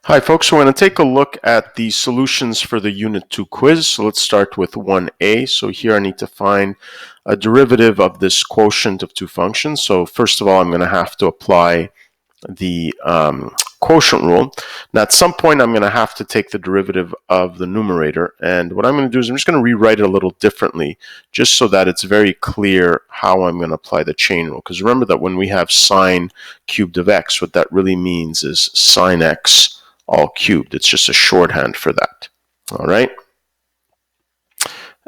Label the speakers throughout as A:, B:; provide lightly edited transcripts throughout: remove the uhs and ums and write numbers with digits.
A: Hi folks, we're going to take a look at the solutions for the Unit 2 quiz. So let's start with 1a. So here I need to find a derivative of this quotient of two functions. So first of all, I'm going to have to apply the quotient rule. Now at some point I'm going to have to take the derivative of the numerator, and what I'm going to do is I'm just going to rewrite it a little differently just so that it's very clear how I'm going to apply the chain rule. Because remember that when we have sine cubed of x, what that really means is sine x all cubed. It's just a shorthand for that. All right.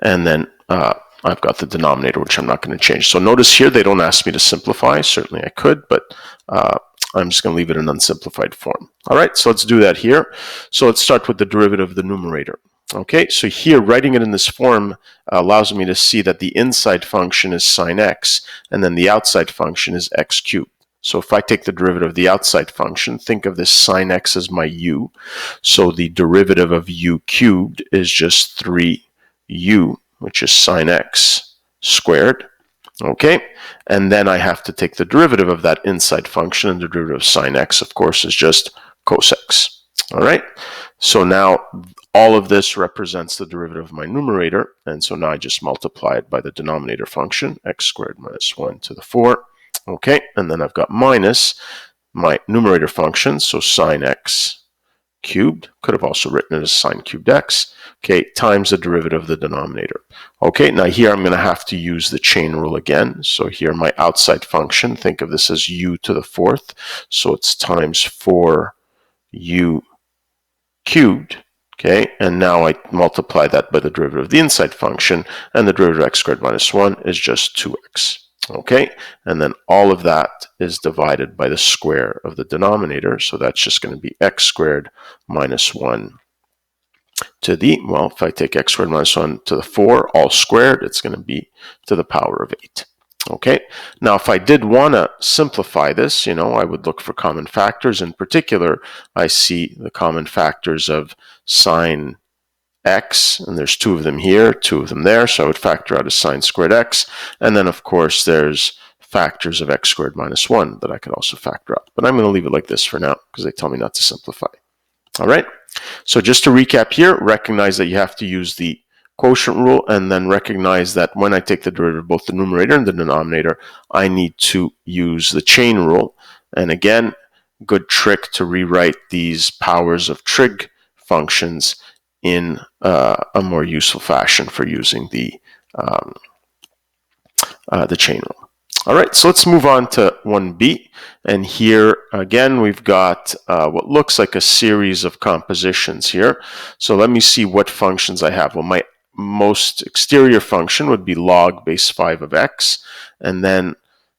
A: And then I've got the denominator, which I'm not going to change. So notice here they don't ask me to simplify. Certainly I could, but I'm just going to leave it in unsimplified form. All right, so let's do that here. So let's start with the derivative of the numerator. Okay, so here writing it in this form allows me to see that the inside function is sine x, and then the outside function is x cubed. So if I take the derivative of the outside function, think of this sine x as my u. So the derivative of u cubed is just 3u, which is sine x squared. Okay, and then I have to take the derivative of that inside function, and the derivative of sine x, of course, is just cos x. All right, so now all of this represents the derivative of my numerator, and so now I just multiply it by the denominator function, x squared minus 1 to the 4. Okay, and then I've got minus my numerator function, so sine x cubed, could have also written it as sine cubed x, okay, times the derivative of the denominator. Okay, now here I'm going to have to use the chain rule again. So here my outside function, think of this as u to the 4th, so it's times 4u cubed. Okay, and now I multiply that by the derivative of the inside function, and the derivative of x squared minus 1 is just 2x. Okay, and then all of that is divided by the square of the denominator, so that's just going to be x squared minus 1 to the, well, if I take x squared minus 1 to the 4, all squared, it's going to be to the power of 8. Okay, now if I did want to simplify this, I would look for common factors. In particular, I see the common factors of sine x, and there's 2 of them here, 2 of them there, so I would factor out as sine squared x, and then of course there's factors of x squared minus 1 that I could also factor out. But I'm going to leave it like this for now because they tell me not to simplify. All right, so just to recap here, recognize that you have to use the quotient rule, and then recognize that when I take the derivative of both the numerator and the denominator, I need to use the chain rule. And again, good trick to rewrite these powers of trig functions in a more useful fashion for using the chain rule. All right, so let's move on to 1b. And here, again, we've got what looks like a series of compositions here. So let me see what functions I have. Well, my most exterior function would be log base 5 of x. And then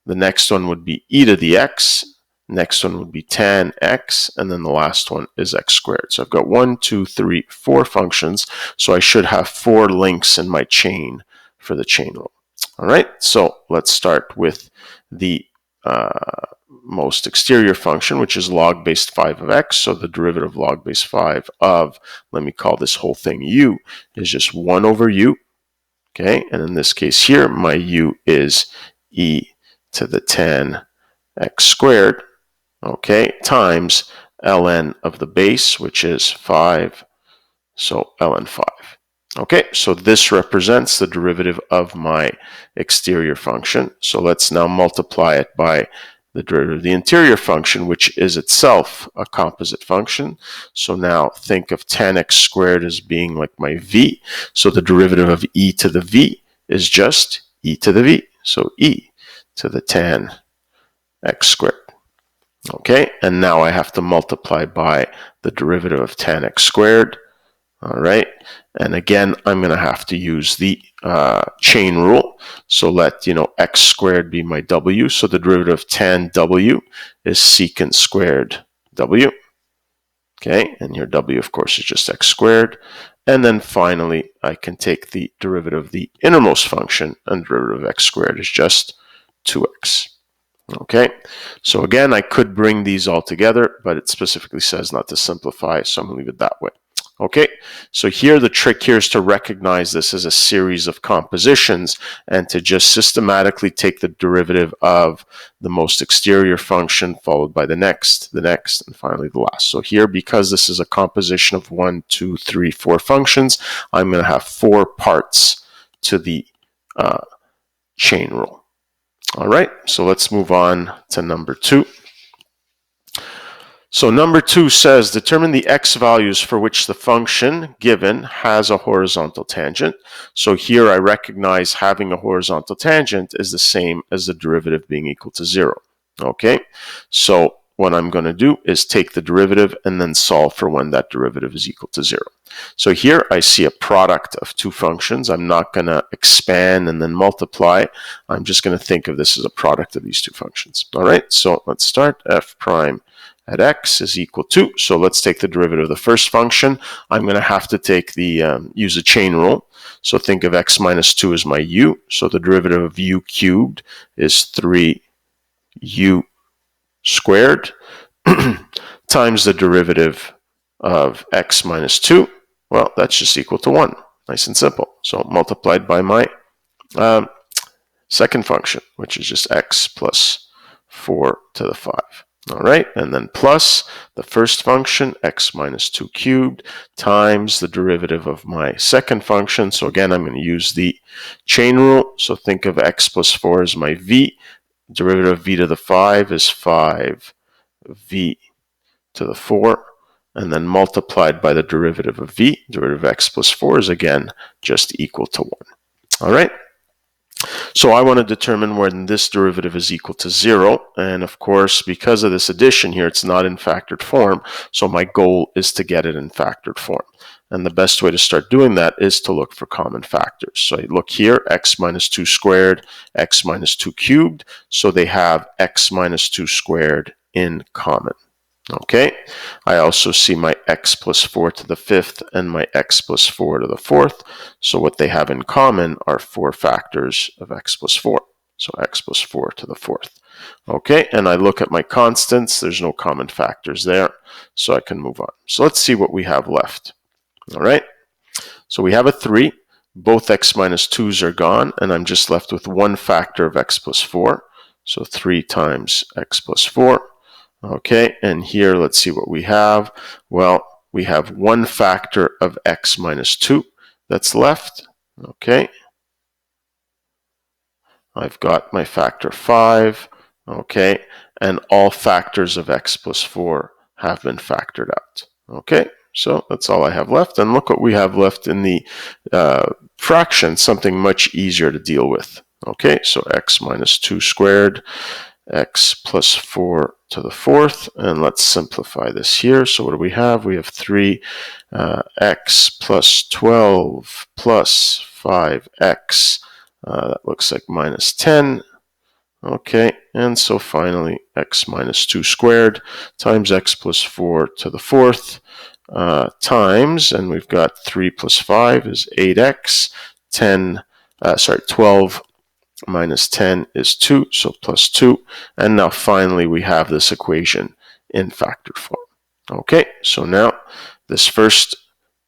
A: the next one would be e to the x. Next one would be tan x, and then the last one is x squared. So I've got 1, 2, 3, 4 functions, so I should have 4 links in my chain for the chain rule. All right, so let's start with the most exterior function, which is log base 5 of x. So the derivative of log base 5 of, let me call this whole thing u, is just 1 over u. Okay, and in this case here, my u is e to the tan x squared. Okay, times ln of the base, which is 5, so ln 5. Okay, so this represents the derivative of my exterior function. So let's now multiply it by the derivative of the interior function, which is itself a composite function. So now think of tan x squared as being like my v. So the derivative of e to the v is just e to the v. So e to the tan x squared. Okay, and now I have to multiply by the derivative of tan x squared. All right, and again, I'm going to have to use the chain rule. So let x squared be my w. So the derivative of tan w is secant squared w. Okay, and here w, of course, is just x squared. And then finally, I can take the derivative of the innermost function, and the derivative of x squared is just 2x. Okay, so again, I could bring these all together, but it specifically says not to simplify, so I'm going to leave it that way. Okay, so here the trick here is to recognize this as a series of compositions and to just systematically take the derivative of the most exterior function followed by the next, and finally the last. So here, because this is a composition of 1, 2, 3, 4 functions, I'm going to have 4 parts to the chain rule. All right, so let's move on to number 2. So number 2 says determine the x values for which the function given has a horizontal tangent. So here I recognize having a horizontal tangent is the same as the derivative being equal to 0. Okay, so what I'm going to do is take the derivative and then solve for when that derivative is equal to 0. So here I see a product of 2 functions. I'm not going to expand and then multiply. I'm just going to think of this as a product of these 2 functions. All right, so let's start. F prime at x is equal to, so let's take the derivative of the first function. I'm going to have to take the, use a chain rule. So think of x minus 2 as my u. So the derivative of u cubed is 3u squared times the derivative of x minus 2. Well, that's just equal to 1. Nice and simple. So multiplied by my second function, which is just x plus 4 to the 5. All right, and then plus the first function, x minus 2 cubed, times the derivative of my second function. So again, I'm going to use the chain rule. So think of x plus 4 as my v. Derivative of v to the 5 is 5v to the 4. And then multiplied by the derivative of v. Derivative of x plus 4 is again just equal to 1. All right. So I want to determine when this derivative is equal to 0, and of course, because of this addition here, it's not in factored form, so my goal is to get it in factored form. And the best way to start doing that is to look for common factors. So I look here, x minus 2 squared, x minus 2 cubed, so they have x minus 2 squared in common. Okay, I also see my x plus 4 to the 5th and my x plus 4 to the 4th. So what they have in common are 4 factors of x plus 4. So x plus 4 to the 4th. Okay, and I look at my constants. There's no common factors there, so I can move on. So let's see what we have left. All right, so we have a 3. Both x minus 2's are gone, and I'm just left with 1 factor of x plus 4. So 3 times x plus 4. Okay, and here let's see what we have. Well, we have 1 factor of x minus 2 that's left. Okay, I've got my factor 5. Okay, and all factors of x plus 4 have been factored out. Okay, so that's all I have left. And look what we have left in the fraction, something much easier to deal with. Okay, so x minus 2 squared, x plus 4 to the 4th, and let's simplify this here. So what do we have? We have 3 x plus 12 plus 5x. That looks like minus 10. Okay, and so finally x minus 2 squared times x plus 4 to the 4th times, and we've got 3 plus 5 is 8x, 12 minus 10 is 2, so plus 2. And now finally we have this equation in factored form. Okay, so now this first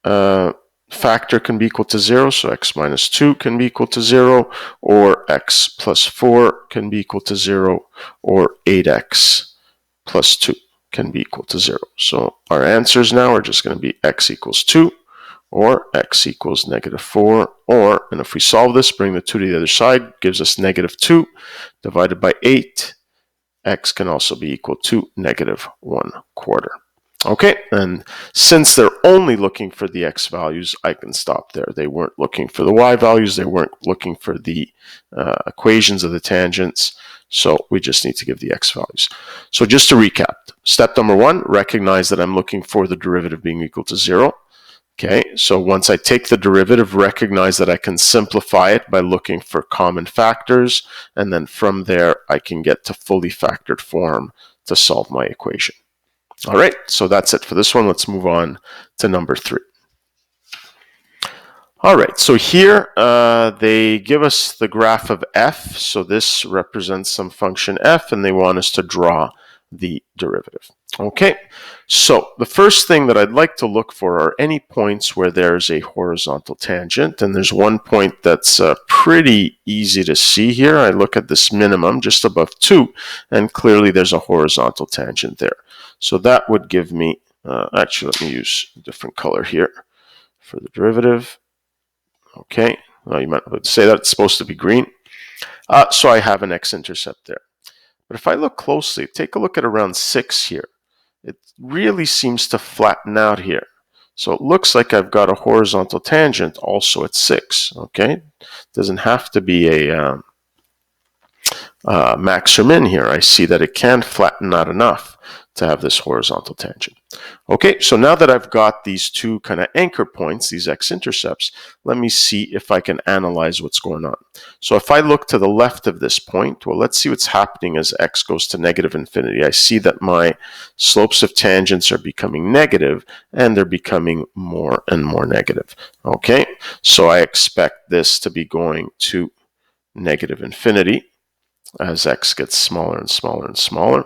A: factor can be equal to 0, so x minus 2 can be equal to 0, or x plus 4 can be equal to 0, or 8x plus 2 can be equal to 0. So our answers now are just going to be x equals 2, or x equals negative 4, or, and if we solve this, bring the 2 to the other side, gives us negative 2 divided by 8. X can also be equal to negative 1/4. Okay, and since they're only looking for the x values, I can stop there. They weren't looking for the y values. They weren't looking for the equations of the tangents. So we just need to give the x values. So just to recap, step number 1, recognize that I'm looking for the derivative being equal to 0. Okay, so once I take the derivative, recognize that I can simplify it by looking for common factors, and then from there I can get to fully factored form to solve my equation. All right, so that's it for this one. Let's move on to number 3. All right, so here they give us the graph of f. So this represents some function f, and they want us to draw the derivative. Okay, so the first thing that I'd like to look for are any points where there's a horizontal tangent, and there's one point that's pretty easy to see here. I look at this minimum just above 2, and clearly there's a horizontal tangent there. So that would give me, actually let me use a different color here for the derivative. Okay, well, you might say that it's supposed to be green. So I have an x-intercept there. But if I look closely, take a look at around 6 here. It really seems to flatten out here. So it looks like I've got a horizontal tangent also at 6. Okay, doesn't have to be a max or min here. I see that it can flatten out enough to have this horizontal tangent. Okay, so now that I've got these two kind of anchor points, these x-intercepts, let me see if I can analyze what's going on. So if I look to the left of this point, well, let's see what's happening as x goes to negative infinity. I see that my slopes of tangents are becoming negative, and they're becoming more and more negative. Okay, so I expect this to be going to negative infinity as x gets smaller and smaller and smaller.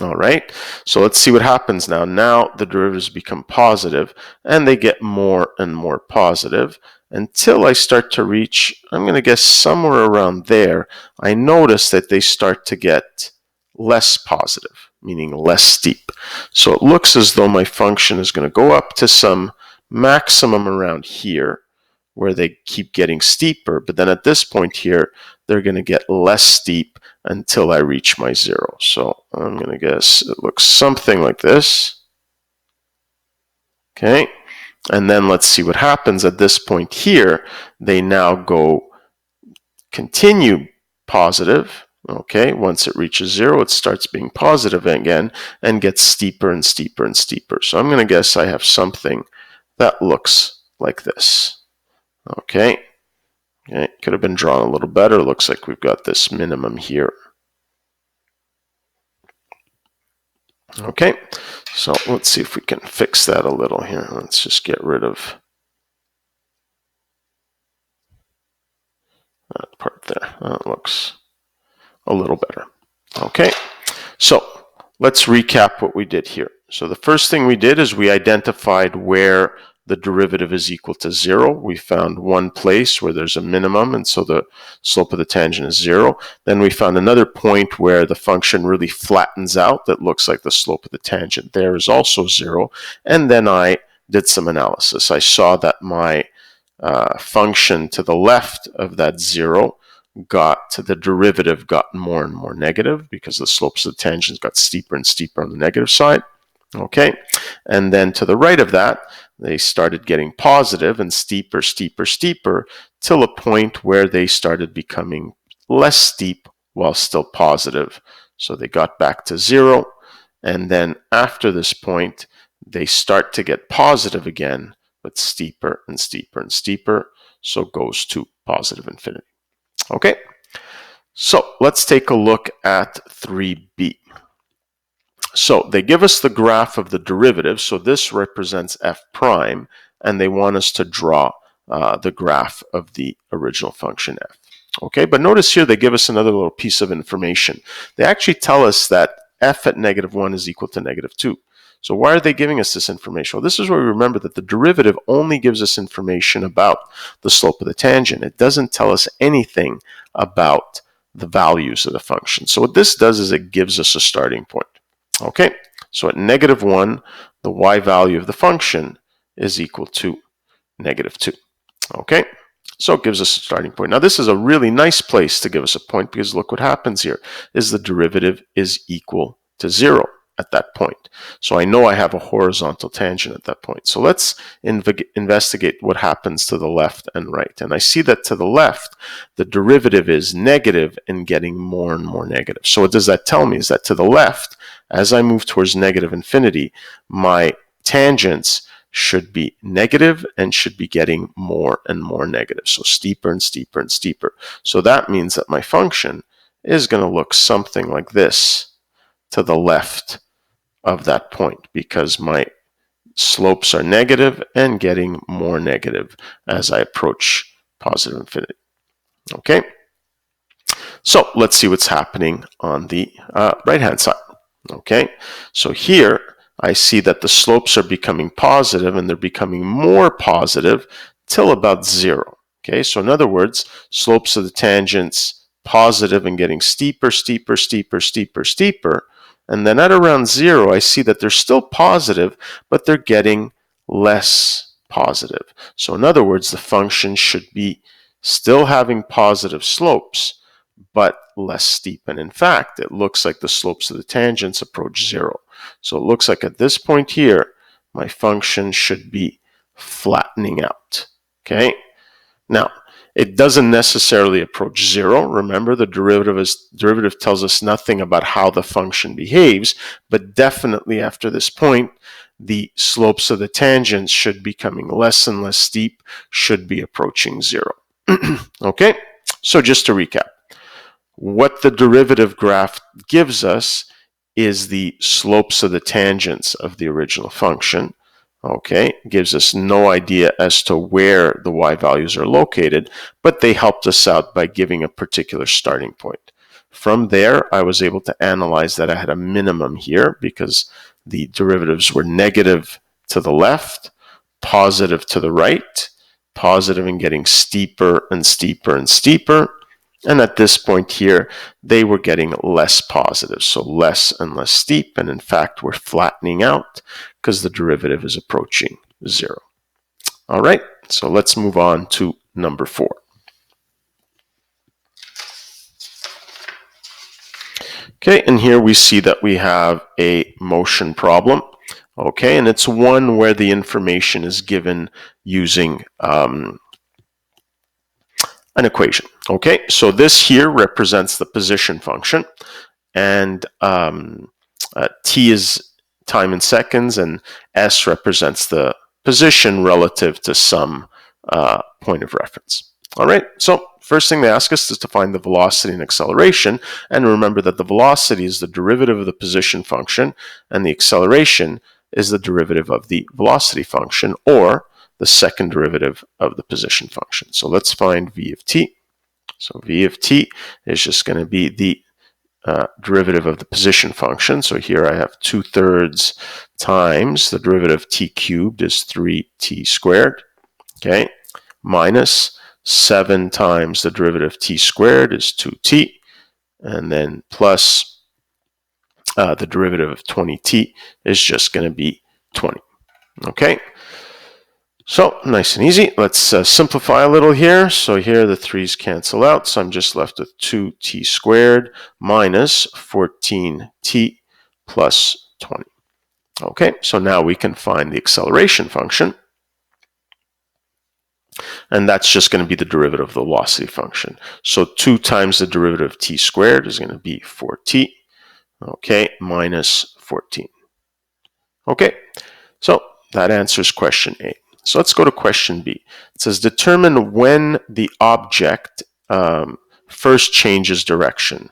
A: All right, so let's see what happens now. Now the derivatives become positive, and they get more and more positive until I start to reach, I'm going to guess somewhere around there, I notice that they start to get less positive, meaning less steep. So it looks as though my function is going to go up to some maximum around here, where they keep getting steeper, but then at this point here, they're going to get less steep until I reach my 0. So I'm going to guess it looks something like this. Okay, and then let's see what happens at this point here. They now continue positive. Okay, once it reaches 0, it starts being positive again and gets steeper and steeper and steeper. So I'm going to guess I have something that looks like this. Okay, it could have been drawn a little better. Looks like we've got this minimum here. Okay, so let's see if we can fix that a little here. Let's just get rid of that part there. That looks a little better. Okay, so let's recap what we did here. So the first thing we did is we identified where the derivative is equal to 0. We found one place where there's a minimum, and so the slope of the tangent is 0. Then we found another point where the function really flattens out that looks like the slope of the tangent there is also 0. And then I did some analysis. I saw that my function to the left of that 0 the derivative got more and more negative because the slopes of the tangents got steeper and steeper on the negative side. Okay, and then to the right of that, they started getting positive and steeper, steeper, steeper, till a point where they started becoming less steep while still positive. So they got back to 0, and then after this point, they start to get positive again, but steeper and steeper and steeper, so it goes to positive infinity. Okay, so let's take a look at 3b. So they give us the graph of the derivative. So this represents f prime, and they want us to draw the graph of the original function f. Okay, but notice here they give us another little piece of information. They actually tell us that f at -1 is equal to -2. So why are they giving us this information? Well, this is where we remember that the derivative only gives us information about the slope of the tangent. It doesn't tell us anything about the values of the function. So what this does is it gives us a starting point. Okay, so at -1, the y value of the function is equal to -2. Okay, so it gives us a starting point. Now this is a really nice place to give us a point, because look what happens here is the derivative is equal to 0 at that point. So I know I have a horizontal tangent at that point. So let's investigate what happens to the left and right. And I see that to the left, the derivative is negative and getting more and more negative. So what does that tell me is that to the left, as I move towards negative infinity, my tangents should be negative and should be getting more and more negative. So steeper and steeper and steeper. So that means that my function is going to look something like this to the left of that point, because my slopes are negative and getting more negative as I approach positive infinity. Okay, so let's see what's happening on the right-hand side. Okay, so here I see that the slopes are becoming positive, and they're becoming more positive till about 0. Okay, so in other words, slopes of the tangents positive and getting steeper, steeper, steeper, steeper, steeper. And then at around 0, I see that they're still positive, but they're getting less positive. So in other words, the function should be still having positive slopes, but less steep. And in fact, it looks like the slopes of the tangents approach 0. So it looks like at this point here, my function should be flattening out. Okay? Now, it doesn't necessarily approach 0. Remember, the derivative tells us nothing about how the function behaves, but definitely after this point, the slopes of the tangents should be becoming less and less steep, should be approaching 0. Okay? So just to recap, what the derivative graph gives us is the slopes of the tangents of the original function. Okay, gives us no idea as to where the y values are located, but they helped us out by giving a particular starting point. From there, I was able to analyze that I had a minimum here because the derivatives were negative to the left, positive to the right, positive and getting steeper and steeper and steeper. And at this point here, they were getting less positive, so less and less steep. And in fact, we're flattening out because the derivative is approaching 0. All right, so let's move on to number 4. Okay, and here we see that we have a motion problem. Okay, and it's one where the information is given using an equation. Okay, so this here represents the position function, and t is time in seconds, and s represents the position relative to some point of reference. All right, so first thing they ask us is to find the velocity and acceleration, and remember that the velocity is the derivative of the position function, and the acceleration is the derivative of the velocity function, or the second derivative of the position function. So let's find v of t. So v of t is just going to be the derivative of the position function. So here I have 2/3 times the derivative of t cubed is 3t squared, okay, minus 7 times the derivative of t squared is 2t, and then plus the derivative of 20t is just going to be 20, okay? So nice and easy. Let's simplify a little here. So here the 3's cancel out. So I'm just left with 2t squared minus 14t plus 20. Okay, so now we can find the acceleration function. And that's just going to be the derivative of the velocity function. So 2 times the derivative of t squared is going to be 4t. Okay, minus 14. Okay, so that answers question A. So let's go to question B. It says determine when the object first changes direction.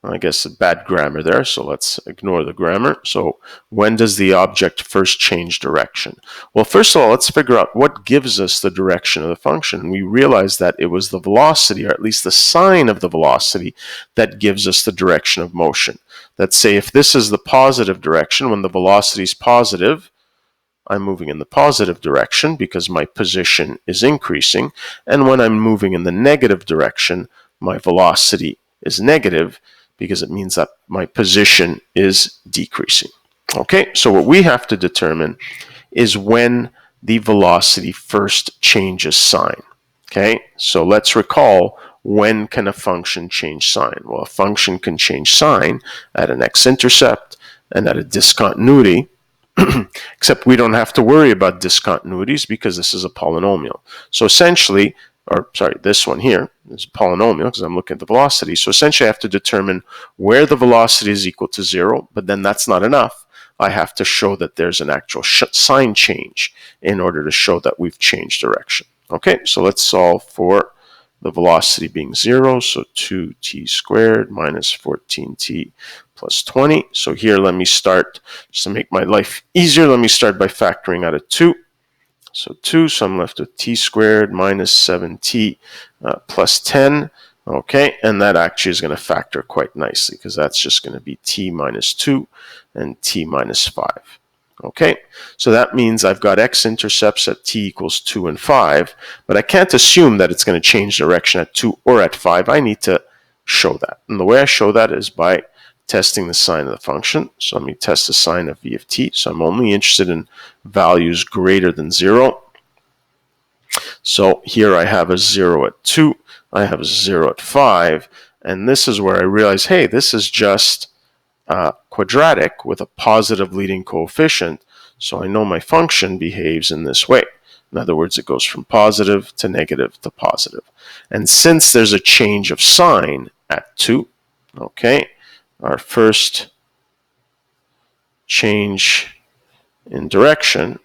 A: I guess bad grammar there, so let's ignore the grammar. So when does the object first change direction? Well, first of all, let's figure out what gives us the direction of the function. We realized that it was the velocity, or at least the sign of the velocity, that gives us the direction of motion. Let's say if this is the positive direction, when the velocity is positive, I'm moving in the positive direction because my position is increasing. And when I'm moving in the negative direction, my velocity is negative because it means that my position is decreasing. Okay, so what we have to determine is when the velocity first changes sign. Okay, so let's recall, when can a function change sign? Well, a function can change sign at an x-intercept and at a discontinuity, except we don't have to worry about discontinuities because this is a polynomial. So essentially, or sorry, this one here is a polynomial because I'm looking at the velocity. So essentially I have to determine where the velocity is equal to 0, but then that's not enough. I have to show that there's an actual sign change in order to show that we've changed direction. Okay, so let's solve for the velocity being 0, so 2t squared minus 14t plus 20. So here, let me start, just to make my life easier, let me start by factoring out a 2. So 2, so I'm left with t squared minus 7t plus 10. Okay, and that actually is going to factor quite nicely because that's just going to be t minus 2 and t minus 5. Okay, so that means I've got x-intercepts at t equals 2 and 5, but I can't assume that it's going to change direction at 2 or at 5. I need to show that. And the way I show that is by testing the sign of the function. So let me test the sign of v of t. So I'm only interested in values greater than 0. So here I have a 0 at 2, I have a 0 at 5, and this is where I realize, hey, this is just quadratic with a positive leading coefficient, so I know my function behaves in this way. In other words, it goes from positive to negative to positive. And since there's a change of sign at 2, okay, our first change in direction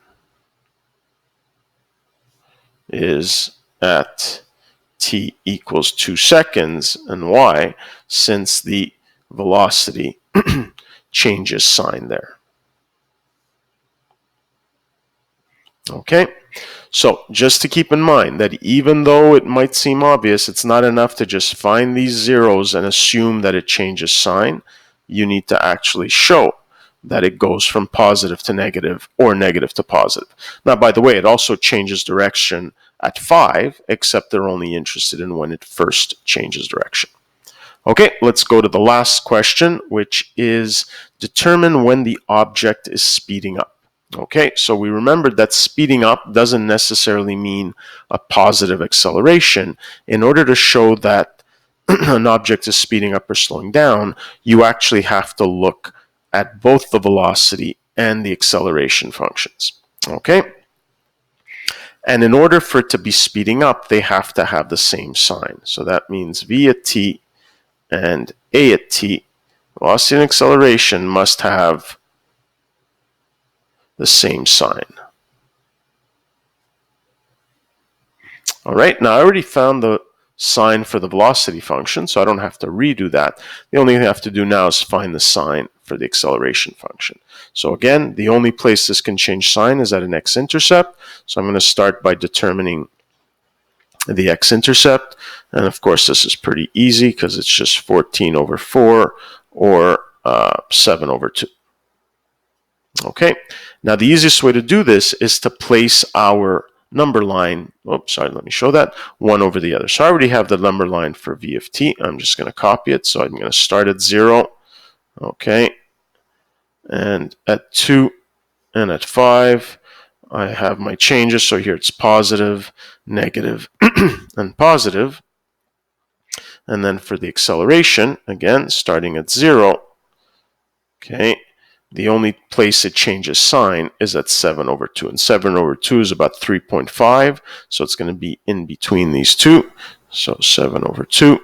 A: is at t equals 2 seconds, and why? Since the velocity changes sign there. Okay, so just to keep in mind that even though it might seem obvious, it's not enough to just find these zeros and assume that it changes sign. You need to actually show that it goes from positive to negative or negative to positive. Now, by the way, it also changes direction at 5, except they're only interested in when it first changes direction. Okay, let's go to the last question, which is determine when the object is speeding up. Okay, so we remembered that speeding up doesn't necessarily mean a positive acceleration. In order to show that an object is speeding up or slowing down, you actually have to look at both the velocity and the acceleration functions. Okay, and in order for it to be speeding up, they have to have the same sign. So that means v at t and a at t, velocity and acceleration must have the same sign. All right, now I already found the sign for the velocity function, so I don't have to redo that. The only thing I have to do now is find the sign for the acceleration function. So again, the only place this can change sign is at an x-intercept. So I'm going to start by determining the x-intercept. And of course, this is pretty easy because it's just 14 over 4 or 7 over 2. Okay, now the easiest way to do this is to place our number line, let me show that, one over the other. So I already have the number line for v of t. I'm just going to copy it. So I'm going to start at 0, okay, and at 2 and at 5, I have my changes. So here it's positive, negative, and positive. And then for the acceleration, again, starting at 0, okay, the only place it changes sign is at 7 over 2. And 7 over 2 is about 3.5, so it's going to be in between these two. So 7 over 2.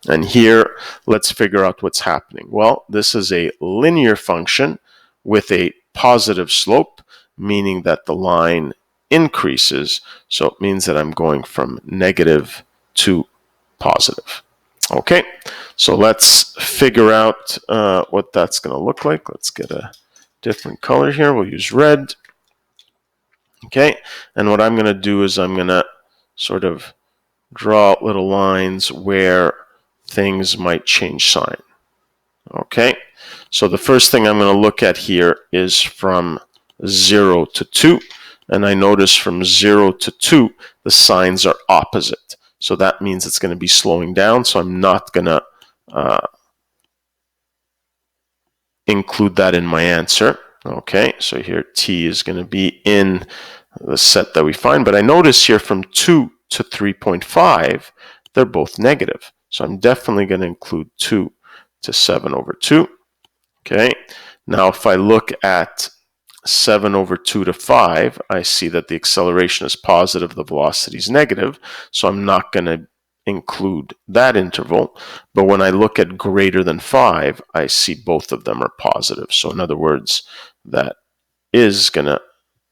A: And here, let's figure out what's happening. Well, this is a linear function with a positive slope, meaning that the line increases. So it means that I'm going from negative to positive. Okay, so let's figure out what that's going to look like. Let's get a different color here. We'll use red. Okay, and what I'm going to do is I'm going to sort of draw little lines where things might change sign. Okay, so the first thing I'm going to look at here is from 0 to 2, and I notice from 0 to 2 the signs are opposite. So that means it's going to be slowing down, so I'm not going to include that in my answer. Okay, so here t is going to be in the set that we find, but I notice here from 2 to 3.5, they're both negative. So I'm definitely going to include 2 to 7 over 2. Okay, now if I look at 7 over 2 to 5, I see that the acceleration is positive, the velocity is negative, so I'm not going to include that interval. But when I look at greater than 5, I see both of them are positive. So in other words, that is going to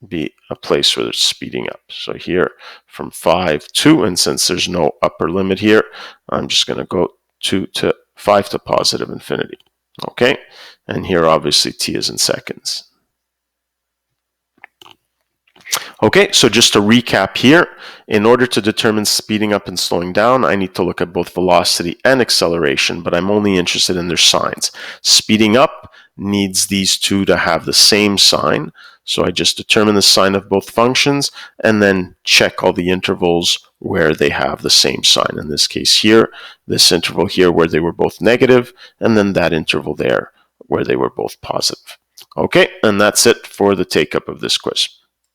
A: be a place where it's speeding up. So here from 5 to, and since there's no upper limit here, I'm just going to go 2 to 5 to positive infinity. Okay, and here obviously t is in seconds. Okay, so just to recap here, in order to determine speeding up and slowing down, I need to look at both velocity and acceleration, but I'm only interested in their signs. Speeding up needs these two to have the same sign, so I just determine the sign of both functions and then check all the intervals where they have the same sign. In this case here, this interval here where they were both negative, and then that interval there where they were both positive. Okay, and that's it for the take-up of this quiz.